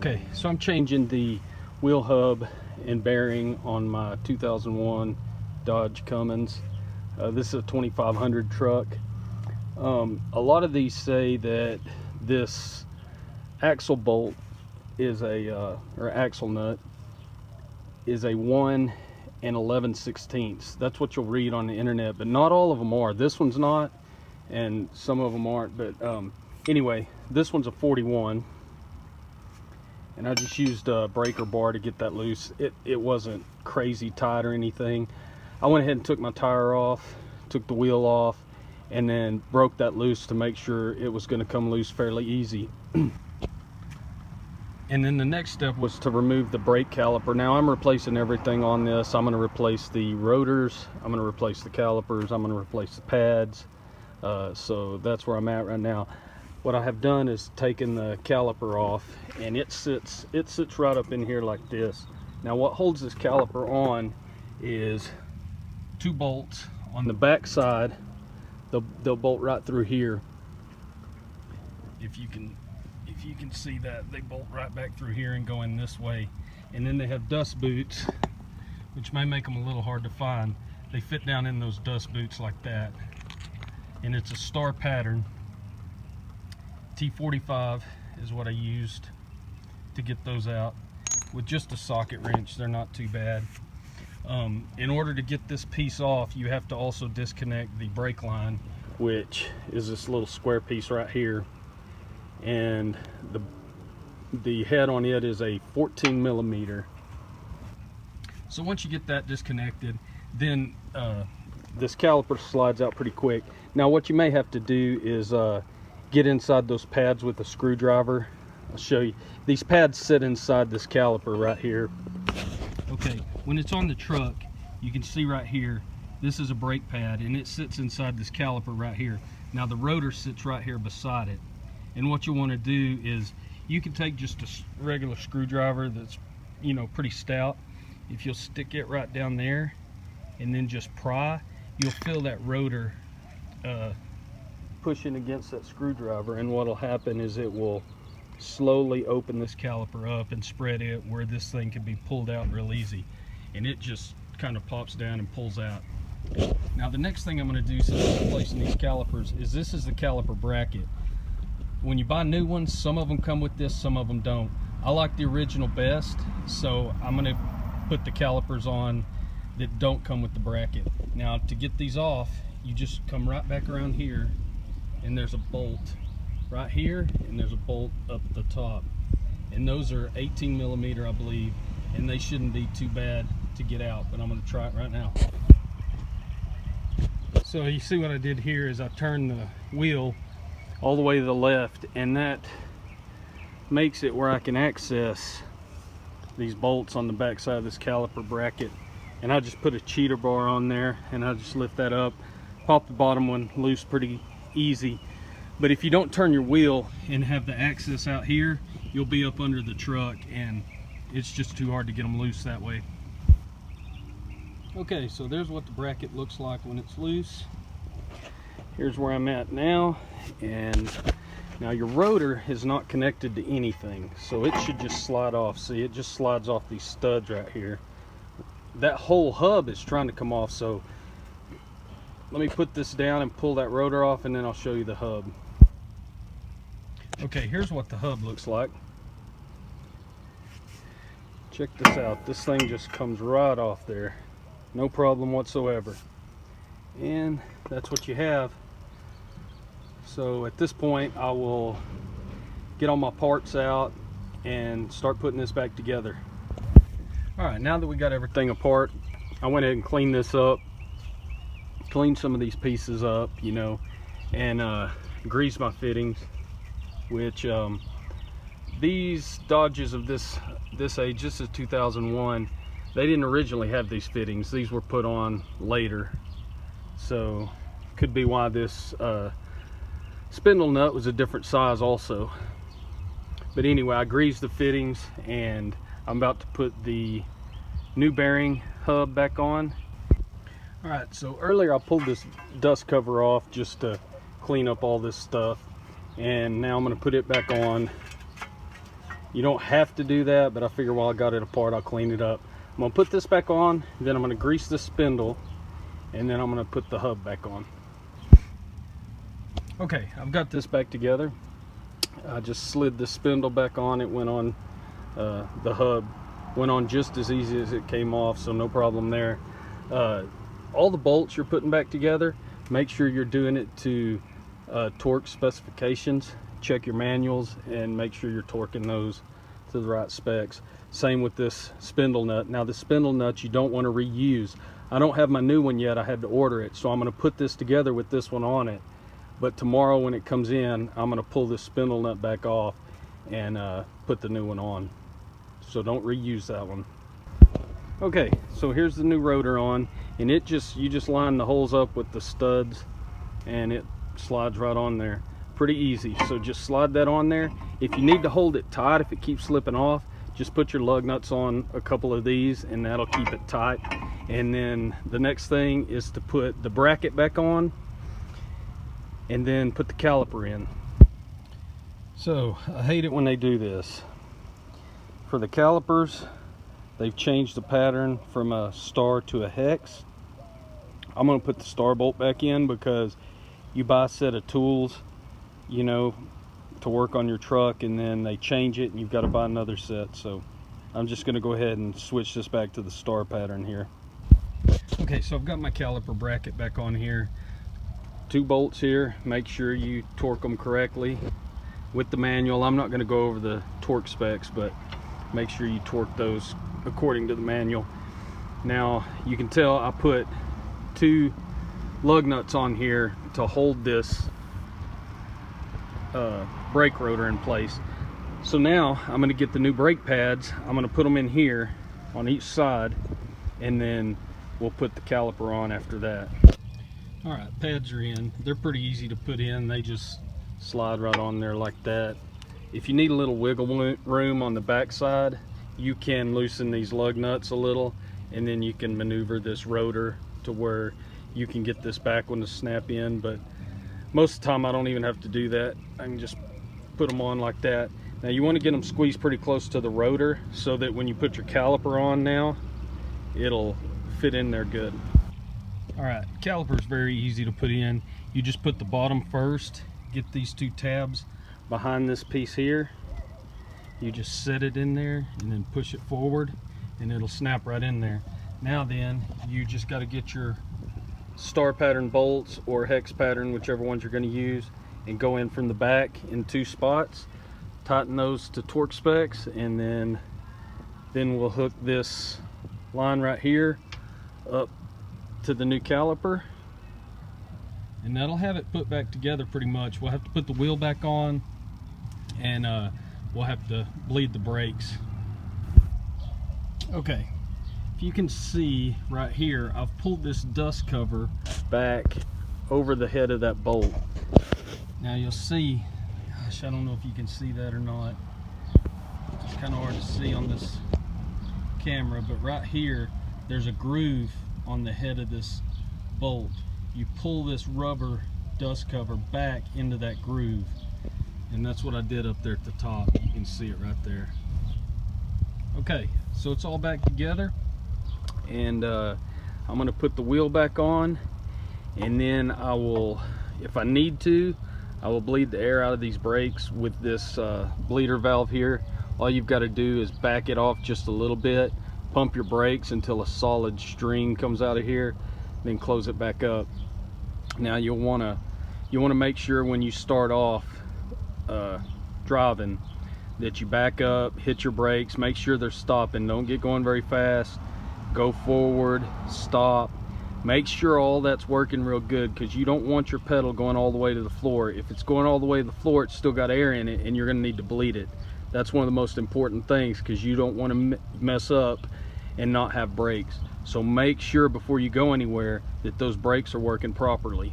Okay, so I'm changing the wheel hub and bearing on my 2001 Dodge Cummins. This is a 2500 truck. A lot of these say that this axle bolt is a or axle nut is a 1 11/16. That's what you'll read on the internet, but not all of them are. This one's not, and some of them aren't. But anyway, this one's a 41, and I just used a breaker bar to get that loose. It wasn't crazy tight or anything. I went ahead and took my tire off, took the wheel off, and then broke that loose to make sure it was going to come loose fairly easy. And then the next step was to remove the brake caliper. Now I'm replacing everything on this. I'm going to replace the rotors, I'm going to replace the calipers, I'm going to replace the pads. So that's where I'm at right now. What I have done is taken the caliper off, and it sits right up in here like this. Now what holds this caliper on is two bolts on the back side. They'll bolt right through here. If you can see that, they bolt right back through here and go in this way. And then they have dust boots, which may make them a little hard to find. They fit down in those dust boots like that, and it's a star pattern. T45 is what I used to get those out. With just a socket wrench, they're not too bad. In order to get this piece off, you have to also disconnect the brake line, which is this little square piece right here, and the head on it is a 14 millimeter. So once you get that disconnected, then this caliper slides out pretty quick. Now what you may have to do is get inside those pads with a screwdriver. I'll show you. These pads sit inside this caliper right here. Okay, when it's on the truck, you can see right here, this is a brake pad, and it sits inside this caliper right here. Now the rotor sits right here beside it. And what you want to do is, you can take just a regular screwdriver that's, you know, pretty stout. If you'll stick it right down there and then just pry, you'll feel that rotor pushing against that screwdriver, and what'll happen is it will slowly open this caliper up and spread it where this thing can be pulled out real easy, and it just kind of pops down and pulls out. Now the next thing I'm going to do, since I'm replacing these calipers, is this is the caliper bracket. When you buy new ones, some of them come with this, some of them don't. I like the original best, so I'm going to put the calipers on that don't come with the bracket. Now to get these off, you just come right back around here, and there's a bolt right here, and there's a bolt up the top, and those are 18 millimeter, I believe, and they shouldn't be too bad to get out, but I'm going to try it right now. So you see what I did here is I turned the wheel all the way to the left, and that makes it where I can access these bolts on the back side of this caliper bracket. And I just put a cheater bar on there, and I just lift that up, pop the bottom one loose pretty easy. But if you don't turn your wheel and have the access out here, you'll be up under the truck, and it's just too hard to get them loose that way. Okay, so there's what the bracket looks like when it's loose. Here's where I'm at now, and now your rotor is not connected to anything, so it should just slide off. See, it just slides off these studs right here. That whole hub is trying to come off, so let me put this down and pull that rotor off, and then I'll show you the hub. Okay, here's what the hub looks like. Check this out. This thing just comes right off there, no problem whatsoever, and that's what you have. So at this point, I will get all my parts out and start putting this back together. All right, now that we got everything apart, I went ahead and cleaned this up, cleaned some of these pieces up, you know, and greased my fittings, which these Dodges of this age, this is 2001, they didn't originally have these fittings. These were put on later, so could be why this spindle nut was a different size also. But anyway, I greased the fittings, and I'm about to put the new bearing hub back on. All right, so earlier I pulled this dust cover off just to clean up all this stuff, and now I'm going to put it back on You don't have to do that, but I figure while I got it apart, I'll clean it up. I'm gonna put this back on, then I'm gonna grease the spindle, and then I'm gonna put the hub back on. Okay, I've got this back together. I just slid the spindle back on. It went on, the hub went on just as easy as it came off, so no problem there. All the bolts you're putting back together, make sure you're doing it to torque specifications. Check your manuals and make sure you're torquing those to the right specs. Same with this spindle nut. Now the spindle nut you don't want to reuse. I don't have my new one yet, I had to order it, so I'm going to put this together with this one on it. But tomorrow when it comes in, I'm going to pull this spindle nut back off and put the new one on. So don't reuse that one. Okay, so here's the new rotor on, and you just line the holes up with the studs and it slides right on there. Pretty easy. So just slide that on there. If you need to hold it tight, if it keeps slipping off, just put your lug nuts on a couple of these and that'll keep it tight. And then the next thing is to put the bracket back on and then put the caliper in. So I hate it when they do this. For the calipers, they've changed the pattern from a star to a hex. I'm going to put the star bolt back in because you buy a set of tools, you know, to work on your truck, and then they change it and you've got to buy another set. So I'm just going to go ahead and switch this back to the star pattern here. Okay, so I've got my caliper bracket back on here. 2 bolts here. Make sure you torque them correctly with the manual. I'm not going to go over the torque specs, but make sure you torque those according to the manual. Now you can tell I put 2 lug nuts on here to hold this brake rotor in place. So now I'm going to get the new brake pads. I'm going to put them in here on each side, and then we'll put the caliper on after that. All right, pads are in. They're pretty easy to put in. They just slide right on there like that. If you need a little wiggle room on the back side, you can loosen these lug nuts a little, and then you can maneuver this rotor to where you can get this back one to snap in. But most of the time I don't even have to do that. I can just put them on like that. Now you want to get them squeezed pretty close to the rotor so that when you put your caliper on now, it'll fit in there good. All right, caliper is very easy to put in. You just put the bottom first, get these 2 tabs behind this piece here. You just set it in there and then push it forward and it'll snap right in there. Now then, you just got to get your star pattern bolts or hex pattern, whichever ones you're going to use, and go in from the back in 2 spots. Tighten those to torque specs, and then we'll hook this line right here up to the new caliper, and that'll have it put back together pretty much. We'll have to put the wheel back on, and we'll have to bleed the brakes. Okay, if you can see right here, I've pulled this dust cover back over the head of that bolt. Now you'll see, gosh, I don't know if you can see that or not. It's kind of hard to see on this camera, but right here there's a groove on the head of this bolt. You pull this rubber dust cover back into that groove, and that's what I did up there at the top. You can see it right there. Okay, so it's all back together, and I'm going to put the wheel back on, and then I will, if I need to, I will bleed the air out of these brakes with this bleeder valve here. All you've got to do is back it off just a little bit, pump your brakes until a solid stream comes out of here, then close it back up. Now you want to make sure when you start off driving that you back up, hit your brakes, make sure they're stopping. Don't get going very fast. Go forward, stop. Make sure all that's working real good, because you don't want your pedal going all the way to the floor. If it's going all the way to the floor, it's still got air in it, and you're going to need to bleed it. That's one of the most important things, because you don't want to mess up and not have brakes. So make sure before you go anywhere that those brakes are working properly.